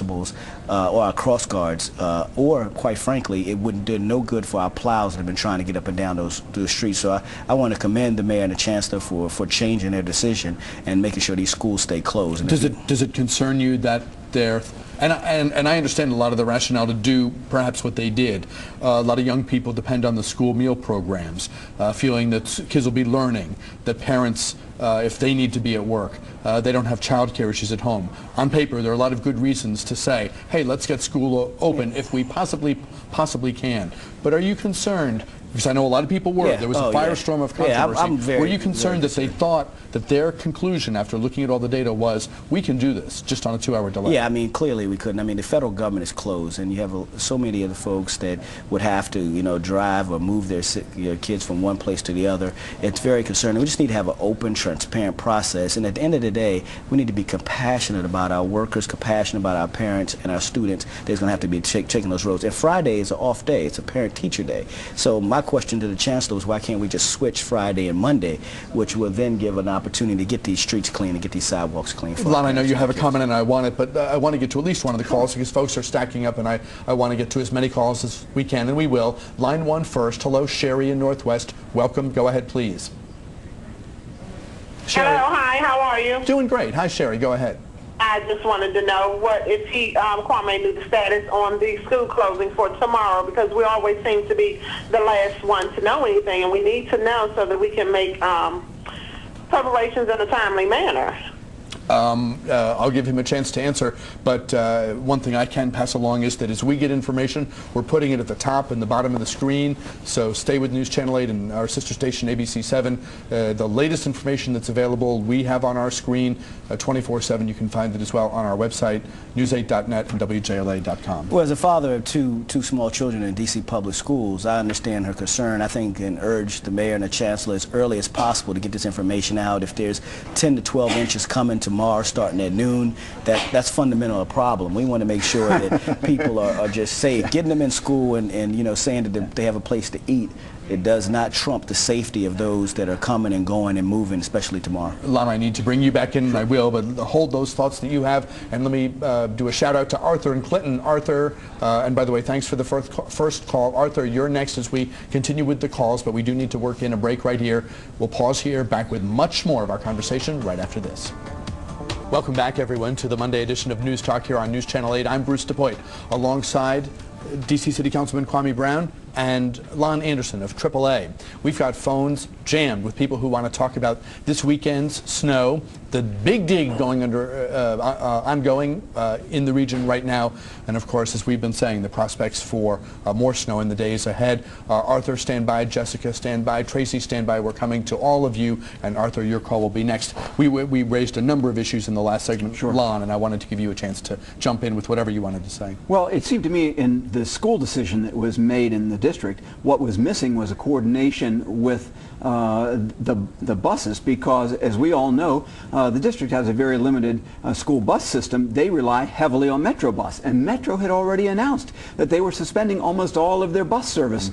or our cross guards, or quite frankly, it wouldn't do no good for our plows that have been trying to get up and down those streets. So I want to commend the mayor and the chancellor for changing their decision and making sure these schools stay closed. And does it concern you that they're and I understand a lot of the rationale to do perhaps what they did. A lot of young people depend on the school meal programs, feeling that kids will be learning, that parents, if they need to be at work, they don't have child care issues at home. On paper, there are a lot of good reasons to say, hey, let's get school open if we possibly can. But are you concerned? Because I know a lot of people were. Yeah. There was a firestorm of controversy. Were you concerned that they thought that their conclusion after looking at all the data was, we can do this just on a 2-hour delay? Yeah, I mean, clearly we couldn't. I mean, the federal government is closed, and you have so many other folks that would have to, you know, drive or move their kids from one place to the other. It's very concerning. We just need to have an open, transparent process, and at the end of the day, we need to be compassionate about our workers, compassionate about our parents and our students. There's going to have to be taking those roads. And Friday is an off day. It's a parent-teacher day. So my question to the chancellor was, why can't we just switch Friday and Monday, which will then give an opportunity to get these streets clean and get these sidewalks clean. Lon, I know you have a comment and I want it, but I want to get to at least one of the calls because folks are stacking up, and I want to get to as many calls as we can, and we will. Line 1 first. Hello, Sherry in Northwest. Welcome. Go ahead, please. Sherry. Hello, hi. How are you? Doing great. Hi, Sherry. Go ahead. I just wanted to know if Kwame knew the status on the school closing for tomorrow, because we always seem to be the last one to know anything, and we need to know so that we can make preparations in a timely manner. I'll give him a chance to answer, but one thing I can pass along is that as we get information, we're putting it at the top and the bottom of the screen, so stay with News Channel 8 and our sister station ABC 7. The latest information that's available we have on our screen 24/7. You can find it as well on our website, news8.net and WJLA.com. Well, as a father of two small children in D.C. public schools, I understand her concern. I think and urge the mayor and the chancellor as early as possible to get this information out. If there's 10 to 12 inches coming tomorrow starting at noon, that's fundamental a problem. We want to make sure that people are just safe. Getting them in school and you know, saying that they have a place to eat, it does not trump the safety of those that are coming and going and moving, especially tomorrow. Lon, I need to bring you back in, and I will, but hold those thoughts that you have, and let me do a shout out to Arthur and Clinton. Arthur, and by the way, thanks for the first call. Arthur, you're next as we continue with the calls, but we do need to work in a break right here. We'll pause here, back with much more of our conversation right after this. Welcome back, everyone, to the Monday edition of News Talk here on News Channel 8. I'm Bruce DePuyt, alongside D.C. City Councilman Kwame Brown and Lon Anderson of AAA. We've got phones jammed with people who want to talk about this weekend's snow, the big dig going ongoing in the region right now, and of course, as we've been saying, the prospects for more snow in the days ahead. Arthur, stand by. Jessica, stand by. Tracy, stand by. We're coming to all of you, and Arthur, your call will be next. We raised a number of issues in the last segment, sure, Lon, and I wanted to give you a chance to jump in with whatever you wanted to say. Well, it seemed to me in the school decision that was made in the district, what was missing was a coordination with the buses, because as we all know, the district has a very limited school bus system. They rely heavily on Metrobus, and Metro had already announced that they were suspending almost all of their bus service.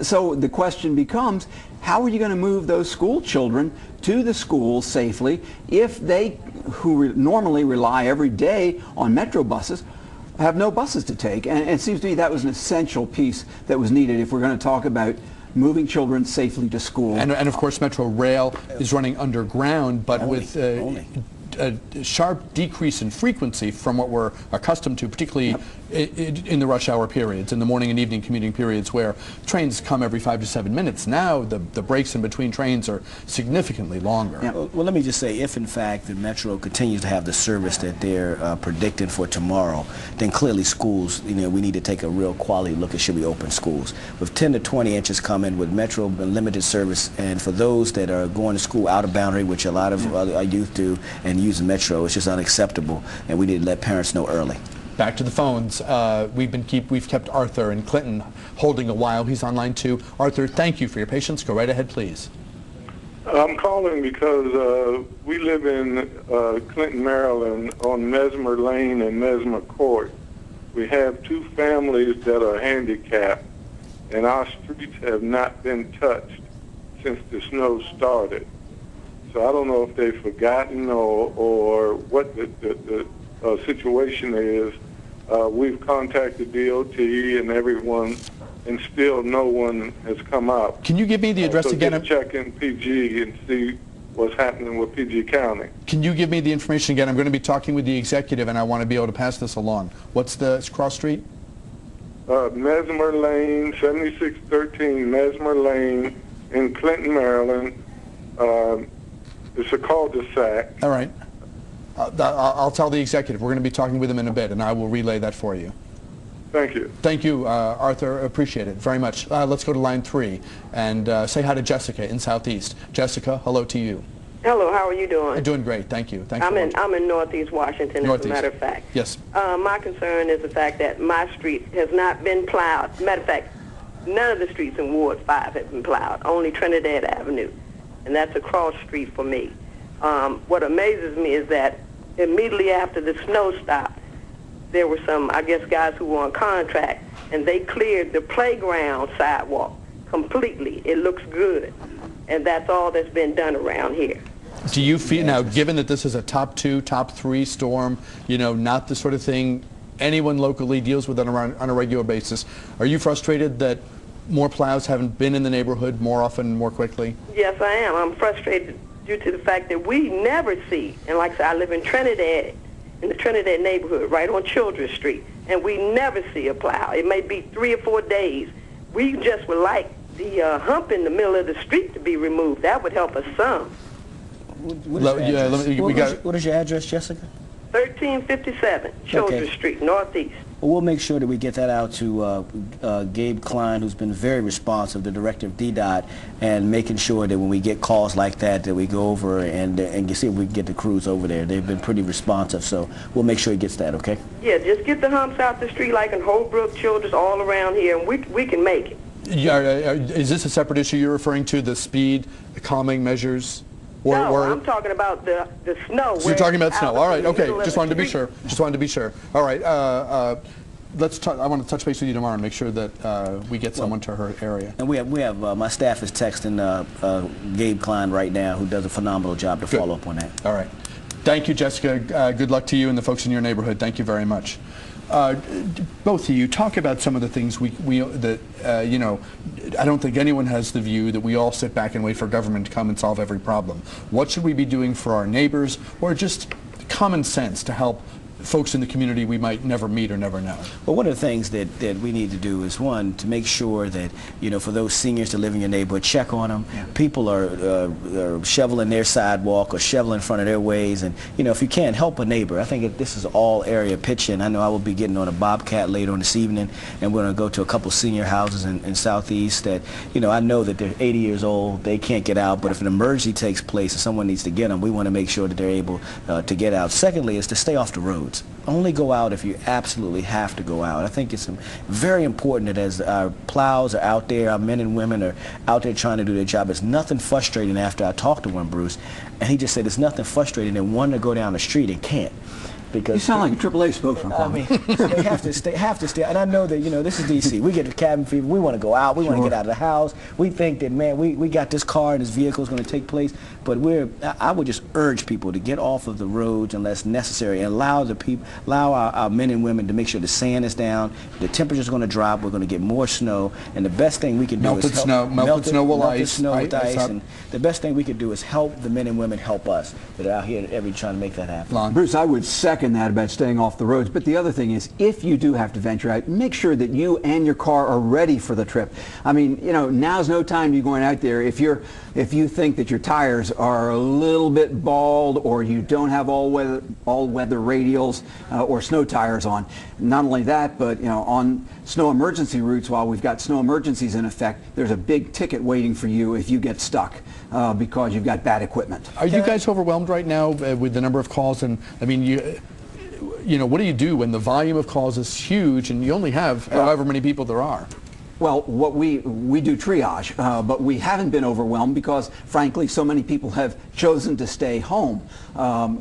So the question becomes, how are you going to move those school children to the school safely if they, who normally rely every day on Metro buses, have no buses to take? And it seems to me that was an essential piece that was needed if we're going to talk about moving children safely to school. And of course, Metro Rail is running underground, but with a sharp decrease in frequency from what we're accustomed to, particularly in the rush hour periods, in the morning and evening commuting periods where trains come every 5 to 7 minutes. Now the breaks in between trains are significantly longer. Yeah. Well, let me just say, if in fact the Metro continues to have the service that they're predicting for tomorrow, then clearly schools, you know, we need to take a real quality look at should we open schools. With 10 to 20 inches coming, with Metro limited service, and for those that are going to school out of boundary, which a lot of our youth do, and using Metro, it's just unacceptable, and we need to let parents know early. Back to the phones. We've kept Arthur and Clinton holding a while. He's on line 2. Arthur, thank you for your patience. Go right ahead, please. I'm calling because we live in Clinton, Maryland, on Mesmer Lane and Mesmer Court. We have 2 families that are handicapped, and our streets have not been touched since the snow started. So I don't know if they've forgotten or what the situation is, We've contacted DOT and everyone, and still no one has come out. Can you give me the address So again? just check in PG and see what's happening with PG County. Can you give me the information again? I'm going to be talking with the executive, and I want to be able to pass this along. What's the cross street? Mesmer Lane, 7613 Mesmer Lane in Clinton, Maryland. It's a cul-de-sac. All right. I'll tell the executive. We're going to be talking with him in a bit, and I will relay that for you. Thank you. Thank you, Arthur. Appreciate it very much. Let's go to line 3 and say hi to Jessica in Southeast. Jessica, hello to you. Hello, how are you doing? I'm doing great, thank you. Thanks I'm in Northeast Washington, as a matter of fact. Yes. My concern is the fact that my street has not been plowed. Matter of fact, none of the streets in Ward 5 have been plowed, only Trinidad Avenue, and that's a cross street for me. What amazes me is that immediately after the snow stopped, there were some, I guess, guys who were on contract, and they cleared the playground sidewalk completely. It looks good, and that's all that's been done around here. Do you feel, now, given that this is a top 2, top 3 storm, you know, not the sort of thing anyone locally deals with on a regular basis, are you frustrated that more plows haven't been in the neighborhood more often, more quickly? Yes, I am. I'm frustrated due to the fact that we never see, and like I said, I live in Trinidad, in the Trinidad neighborhood, right on Children's Street, and we never see a plow. It may be 3 or 4 days. We just would like the hump in the middle of the street to be removed. That would help us some. What is your address, Jessica? 1357 Children's Street, Northeast. Well, we'll make sure that we get that out to Gabe Klein, who's been very responsive, the director of DDOT, and making sure that when we get calls like that, that we go over and see if we can get the crews over there. They've been pretty responsive, so we'll make sure he gets that, okay? Yeah, just get the humps out the street like in Holbrook, Children's, all around here, and we can make it. Is this a separate issue you're referring to, the speed, the calming measures? No, I'm talking about the snow. So you're talking about snow. All right, okay. Just wanted to be sure. Just wanted to be sure. All right. I want to touch base with you tomorrow and make sure that we get someone to her area. And we have my staff is texting Gabe Klein right now, who does a phenomenal job to follow up on that. All right. Thank you, Jessica. Good luck to you and the folks in your neighborhood. Thank you very much. Both of you talk about some of the things you know, I don't think anyone has the view that we all sit back and wait for government to come and solve every problem. What should we be doing for our neighbors, or just common sense to help folks in the community we might never meet or never know? Well, one of the things that we need to do is, one, to make sure that, you know, for those seniors that live in your neighborhood, check on them. Yeah. People are shoveling their sidewalk or shoveling in front of their ways, and, you know, if you can, help a neighbor. I think this is all area pitching. I know I will be getting on a Bobcat later on this evening, and we're going to go to a couple senior houses in Southeast that, you know, I know that they're 80 years old, they can't get out, but if an emergency takes place and someone needs to get them, we want to make sure that they're able to get out. Secondly is to stay off the roads. Only go out if you absolutely have to go out. I think it's very important that as our plows are out there, our men and women are out there trying to do their job. It's nothing frustrating. After I talked to one, Bruce, and he just said it's nothing frustrating than wanting to go down the street and can't. Because you sound like a AAA spokesman. I mean, they have to stay. And I know that, you know, this is D.C. We get the cabin fever. We want to go out. We want to get out of the house. We think that, man, we got this car and this vehicle is going to take place. But I would just urge people to get off of the roads unless necessary, and allow our men and women to make sure the sand is down. The temperature's going to drop. We're going to get more snow. And the best thing we can do is help. Melted snow will ice. And the best thing we can do is help the men and women help us that are out here trying to make that happen. Bruce, I would second that about staying off the roads, but the other thing is, if you do have to venture out, make sure that you and your car are ready for the trip. I mean, you know, now's no time to be going out there if you think that your tires are a little bit bald, or you don't have all weather radials or snow tires on. Not only that, but, you know, on snow emergency routes, while we've got snow emergencies in effect, there's a big ticket waiting for you if you get stuck because you've got bad equipment. Are you guys overwhelmed right now with the number of calls? And I mean, you know, what do you do when the volume of calls is huge and you only have however many people there are? Well, what we do triage, but we haven't been overwhelmed because, frankly, so many people have chosen to stay home.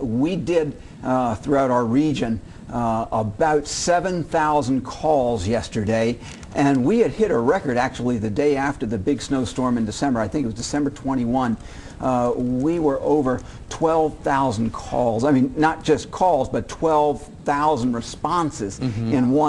We did, throughout our region, about 7,000 calls yesterday, and we had hit a record actually the day after the big snowstorm in December. I think it was December 21. We were over 12,000 calls. I mean, not just calls, but 12,000 responses in one